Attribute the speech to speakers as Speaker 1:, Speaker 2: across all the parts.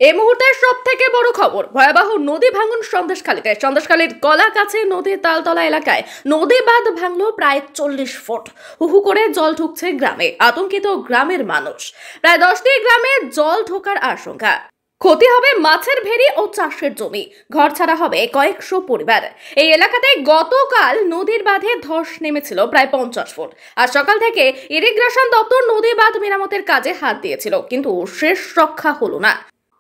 Speaker 1: এই মুহূর্তের সব থেকে বড় খবর, ভয়াবহ নদী ভাঙন সন্দেশখালীতে। সন্দেশখালীর গলাকাছে নদীর তালতলা এলাকায় নদী বাঁধ ভাঙলো প্রায় 40 ফুট। হুহু করে জল ঢুকছে গ্রামে, আতঙ্কিত গ্রামের মানুষ। প্রায় 10টি গ্রামে জল ঢোকার আশঙ্কা। ক্ষতি হবে মাছের ভেড়ি ও চাষের জমি, ঘর ছাড়া হবে কয়েকশো পরিবার। এই এলাকাতে গতকাল নদীর বাঁধে ধস নেমেছিল প্রায় 50 ফুট। আর সকাল থেকে ইরিগেশন দপ্তর নদী বাঁধ মেরামতের কাজে হাত দিয়েছিল, কিন্তু শেষ রক্ষা হলো না।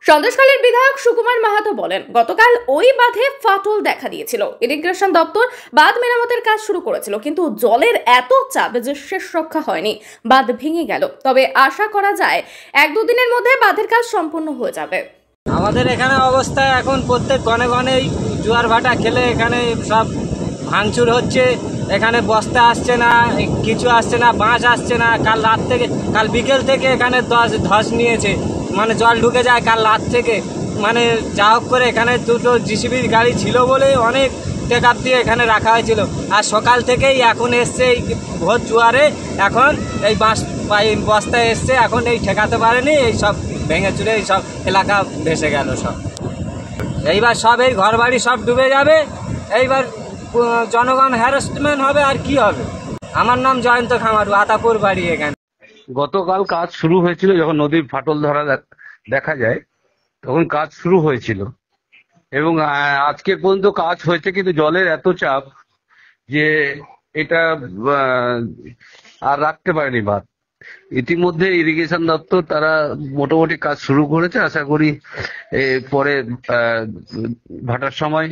Speaker 1: সন্দেশখালীর বিধায়ক সুকুমার মাহাতো বলেন, গতকাল ওই বাঁধে ফাটল দেখা দিয়েছিল। ইরিগেশন দপ্তর বাঁধ মেরামতের কাজ শুরু করেছিল, কিন্তু জলের এত চাপ যে শেষ রক্ষা হয়নি, বাঁধ ভেঙে গেল। তবে আশা করা যায় 1-2 দিনের মধ্যে বাঁধের কাজ সম্পূর্ণ হয়ে যাবে।
Speaker 2: আমাদের এখানে অবস্থা এখন প্রত্যেক গনে গনে জোয়ার ভাটা খেলে এখানে সব ভাঙচুর হচ্ছে। এখানে বস্তা আসছে না, কিছু আসছে না, বাঁশ আসছে না। কাল রাত থেকে, কাল বিকেল থেকে এখানে ধস নিয়েছে, মানে জল ঢুকে যায় কাল রাত থেকে। মানে যা হোক করে এখানে দুটো জিসিবির গাড়ি ছিল বলে অনেক টেকআপ দিয়ে এখানে রাখা হয়েছিল। আর সকাল থেকেই এখন এসছে এই ভোর জোয়ারে, এখন এই বস্তা এসছে, এখন এই ঠেকাতে পারেনি। এই সব ভেঙে চুরে এই সব এলাকা ভেসে গেল সব। এইবার সব এই ঘর বাড়ি সব ডুবে যাবে। এইবার জনগণ হ্যারাসমেন্ট হবে, আর কি হবে। আমার নাম জয়ন্ত খামারু, আতাপুর বাড়ি এখানে।
Speaker 3: গতকাল কাজ শুরু হয়েছিল, যখন নদীর ফাটল ধরা দেখা যায় তখন কাজ শুরু হয়েছিল, এবং আজকে পর্যন্ত কাজ হয়েছে, কিন্তু জলের এত চাপ যে এটা আর রাখতে পারেনি বাঁধ। ইতিমধ্যে ইরিগেশন দপ্তর তারা মোটামুটি কাজ শুরু করেছে। আশা করি পরে ভাটার সময়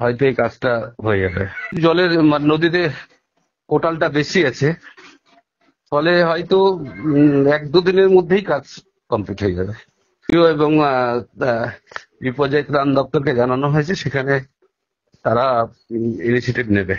Speaker 3: হয়তো এই কাজটা হয়ে যাবে। জলের নদীতে কোটালটা বেশি আছে, ফলে হয়তো 1-2 দিনের মধ্যেই কাজ কমপ্লিট হয়ে যাবে। এবং বিপর্যয় ত্রাণ দপ্তরকে জানানো হয়েছে, সেখানে তারা ইনিশিয়েটিভ নেবে।